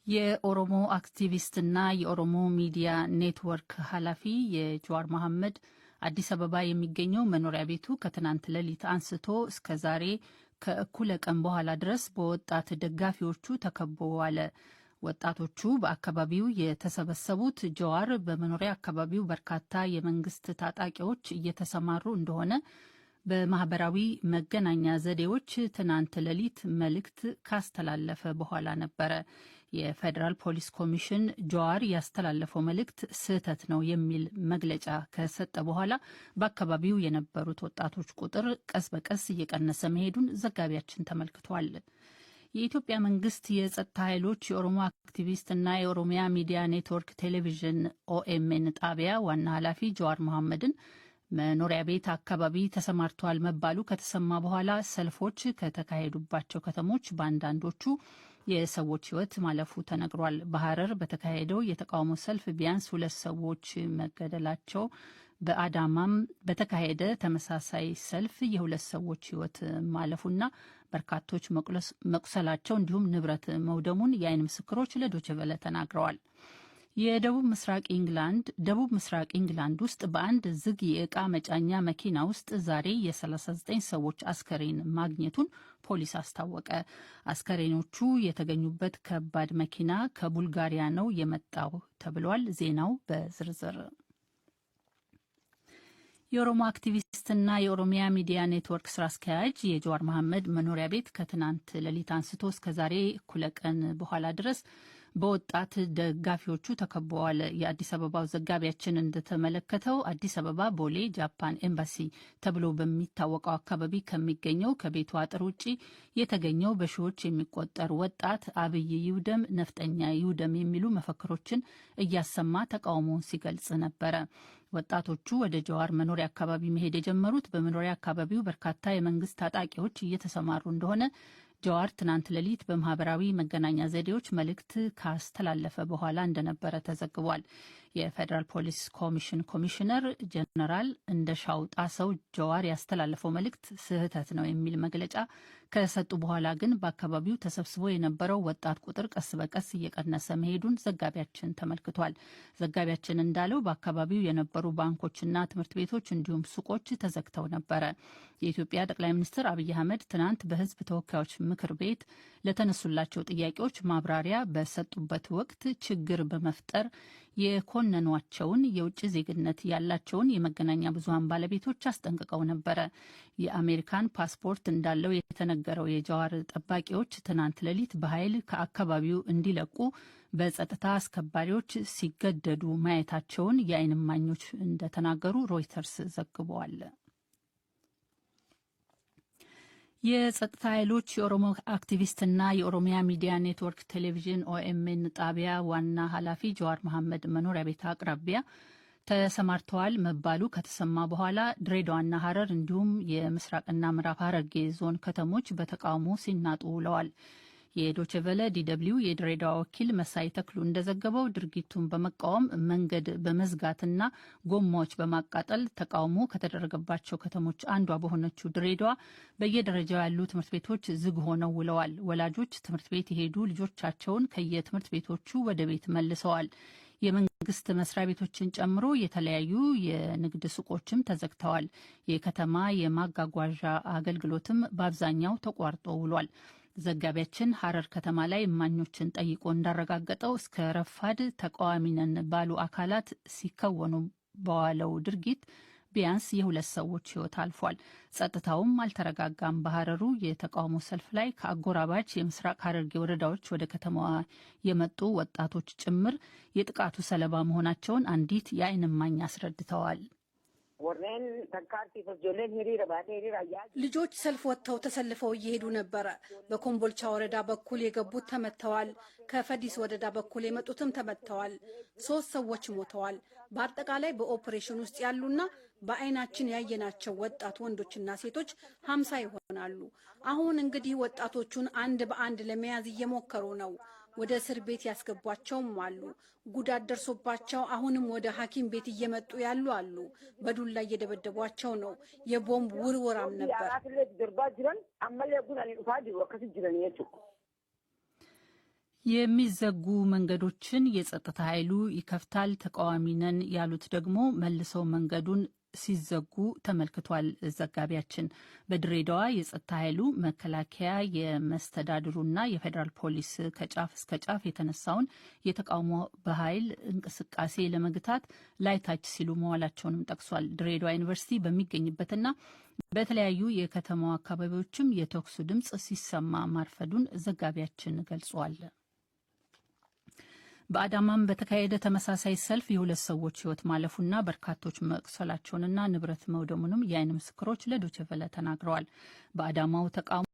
የኦሮሞ አክቲቪስትና የኦሮሞ ሚዲያ ኔትወርክ ኃላፊ የጀዋር መሐመድ አዲስ አበባ የሚገኘው መኖሪያ ቤቱ ከትናንት ሌሊት አንስቶ እስከ ዛሬ ከእኩለ ቀን በኋላ ድረስ በወጣት ደጋፊዎቹ ተከቦ ዋለ። ወጣቶቹ በአካባቢው የተሰበሰቡት ጀዋር በመኖሪያ አካባቢው በርካታ የመንግስት ታጣቂዎች እየተሰማሩ እንደሆነ በማህበራዊ መገናኛ ዘዴዎች ትናንት ሌሊት መልእክት ካስተላለፈ በኋላ ነበረ። የፌዴራል ፖሊስ ኮሚሽን ጀዋር ያስተላለፈው መልእክት ስህተት ነው የሚል መግለጫ ከሰጠ በኋላ በአካባቢው የነበሩት ወጣቶች ቁጥር ቀስ በቀስ እየቀነሰ መሄዱን ዘጋቢያችን ተመልክቷል። የኢትዮጵያ መንግስት የጸጥታ ኃይሎች የኦሮሞ አክቲቪስትና የኦሮሚያ ሚዲያ ኔትወርክ ቴሌቪዥን ኦኤምኤን ጣቢያ ዋና ኃላፊ ጀዋር መሐመድን መኖሪያ ቤት አካባቢ ተሰማርተዋል መባሉ ከተሰማ በኋላ ሰልፎች ከተካሄዱባቸው ከተሞች በአንዳንዶቹ የሰዎች ሕይወት ማለፉ ተነግሯል። በሐረር በተካሄደው የተቃውሞ ሰልፍ ቢያንስ 2 ሰዎች መገደላቸው፣ በአዳማም በተካሄደ ተመሳሳይ ሰልፍ የ2 ሰዎች ሕይወት ማለፉና በርካቶች መቁሰላቸው እንዲሁም ንብረት መውደሙን የዓይን ምስክሮች ለዶይቼ ቬለ ተናግረዋል። የደቡብ ምስራቅ ኢንግላንድ ውስጥ በአንድ ዝግ የዕቃ መጫኛ መኪና ውስጥ ዛሬ የ39 ሰዎች አስከሬን ማግኘቱን ፖሊስ አስታወቀ። አስከሬኖቹ የተገኙበት ከባድ መኪና ከቡልጋሪያ ነው የመጣው ተብሏል። ዜናው በዝርዝር የኦሮሞ አክቲቪስትና የኦሮሚያ ሚዲያ ኔትወርክ ስራ አስኪያጅ የጀዋር መሐመድ መኖሪያ ቤት ከትናንት ሌሊት አንስቶ እስከ ዛሬ እኩለ ቀን በኋላ ድረስ በወጣት ደጋፊዎቹ ተከበዋል። የአዲስ አበባው ዘጋቢያችን እንደተመለከተው አዲስ አበባ ቦሌ ጃፓን ኤምባሲ ተብሎ በሚታወቀው አካባቢ ከሚገኘው ከቤቱ አጥር ውጪ የተገኘው በሺዎች የሚቆጠር ወጣት አብይ ይውደም፣ ነፍጠኛ ይውደም የሚሉ መፈክሮችን እያሰማ ተቃውሞውን ሲገልጽ ነበረ። ወጣቶቹ ወደ ጀዋር መኖሪያ አካባቢ መሄድ የጀመሩት በመኖሪያ አካባቢው በርካታ የመንግስት ታጣቂዎች እየተሰማሩ እንደሆነ ጀዋር ትናንት ሌሊት በማህበራዊ መገናኛ ዘዴዎች መልእክት ካስተላለፈ በኋላ እንደነበረ ተዘግቧል። የፌዴራል ፖሊስ ኮሚሽን ኮሚሽነር ጀነራል እንደሻው ጣሰው ጀዋር ያስተላለፈው መልእክት ስህተት ነው የሚል መግለጫ ከሰጡ በኋላ ግን በአካባቢው ተሰብስቦ የነበረው ወጣት ቁጥር ቀስ በቀስ እየቀነሰ መሄዱን ዘጋቢያችን ተመልክቷል። ዘጋቢያችን እንዳለው በአካባቢው የነበሩ ባንኮችና ትምህርት ቤቶች እንዲሁም ሱቆች ተዘግተው ነበረ። የኢትዮጵያ ጠቅላይ ሚኒስትር አብይ አህመድ ትናንት በህዝብ ተወካዮች ምክር ቤት ለተነሱላቸው ጥያቄዎች ማብራሪያ በሰጡበት ወቅት ችግር በመፍጠር የኮነኗቸውን የውጭ ዜግነት ያላቸውን የመገናኛ ብዙሃን ባለቤቶች አስጠንቅቀው ነበረ። የአሜሪካን ፓስፖርት እንዳለው የተነገረው የጀዋር ጠባቂዎች ትናንት ሌሊት በኃይል ከአካባቢው እንዲለቁ በጸጥታ አስከባሪዎች ሲገደዱ ማየታቸውን የዓይን እማኞች እንደተናገሩ ሮይተርስ ዘግቧል። የጸጥታ ኃይሎች የኦሮሞ አክቲቪስትና የኦሮሚያ ሚዲያ ኔትወርክ ቴሌቪዥን ኦኤምኤን ጣቢያ ዋና ኃላፊ ጀዋር መሐመድ መኖሪያ ቤት አቅራቢያ ተሰማርተዋል መባሉ ከተሰማ በኋላ ድሬዳዋና ሐረር እንዲሁም የምስራቅና ምዕራብ ሐረርጌ ዞን ከተሞች በተቃውሞ ሲናጡ ውለዋል። የዶይቼ ቬለ ዲደብሊው የድሬዳዋ ወኪል መሳይ ተክሉ እንደዘገበው ድርጊቱን በመቃወም መንገድ በመዝጋትና ጎማዎች በማቃጠል ተቃውሞ ከተደረገባቸው ከተሞች አንዷ በሆነችው ድሬዳዋ በየደረጃው ያሉ ትምህርት ቤቶች ዝግ ሆነው ውለዋል። ወላጆች ትምህርት ቤት የሄዱ ልጆቻቸውን ከየትምህርት ቤቶቹ ወደ ቤት መልሰዋል። የመንግስት መስሪያ ቤቶችን ጨምሮ የተለያዩ የንግድ ሱቆችም ተዘግተዋል። የከተማ የማጓጓዣ አገልግሎትም በአብዛኛው ተቋርጦ ውሏል። ዘጋቢያችን ሐረር ከተማ ላይ እማኞችን ጠይቆ እንዳረጋገጠው እስከ ረፋድ ተቃዋሚ ነን ባሉ አካላት ሲከወኑ በዋለው ድርጊት ቢያንስ የ2 ሰዎች ሕይወት አልፏል። ጸጥታውም አልተረጋጋም። በሐረሩ የተቃውሞ ሰልፍ ላይ ከአጎራባች የምስራቅ ሐረርጌ ወረዳዎች ወደ ከተማዋ የመጡ ወጣቶች ጭምር የጥቃቱ ሰለባ መሆናቸውን አንዲት የዓይን እማኝ አስረድተዋል። ልጆች ሰልፍ ወጥተው ተሰልፈው እየሄዱ ነበረ። በኮምቦልቻ ወረዳ በኩል የገቡት ተመተዋል። ከፈዲስ ወረዳ በኩል የመጡትም ተመተዋል። 3 ሰዎች ሞተዋል። በአጠቃላይ በኦፕሬሽን ውስጥ ያሉና በአይናችን ያየናቸው ወጣት ወንዶችና ሴቶች 50 ይሆናሉ። አሁን እንግዲህ ወጣቶቹን አንድ በአንድ ለመያዝ እየሞከሩ ነው። ወደ እስር ቤት ያስገቧቸውም አሉ። ጉዳት ደርሶባቸው አሁንም ወደ ሐኪም ቤት እየመጡ ያሉ አሉ። በዱላ እየደበደቧቸው ነው። የቦምብ ውርወራም ነበር። የሚዘጉ መንገዶችን የጸጥታ ኃይሉ ይከፍታል። ተቃዋሚ ነን ያሉት ደግሞ መልሰው መንገዱን ሲዘጉ ተመልክቷል። ዘጋቢያችን በድሬዳዋ የጸጥታ ኃይሉ መከላከያ፣ የመስተዳድሩና የፌዴራል ፖሊስ ከጫፍ እስከ ጫፍ የተነሳውን የተቃውሞ በኃይል እንቅስቃሴ ለመግታት ላይታች ሲሉ መዋላቸውንም ጠቅሷል። ድሬዳዋ ዩኒቨርሲቲ በሚገኝበትና በተለያዩ የከተማው አካባቢዎችም የተኩሱ ድምፅ ሲሰማ ማርፈዱን ዘጋቢያችን ገልጿል። በአዳማም በተካሄደ ተመሳሳይ ሰልፍ የሁለት ሰዎች ሕይወት ማለፉና በርካቶች መቁሰላቸውንና ንብረት መውደሙንም የዓይን ምስክሮች ለዶይቼ ቬለ ተናግረዋል። በአዳማው ተቃውሞ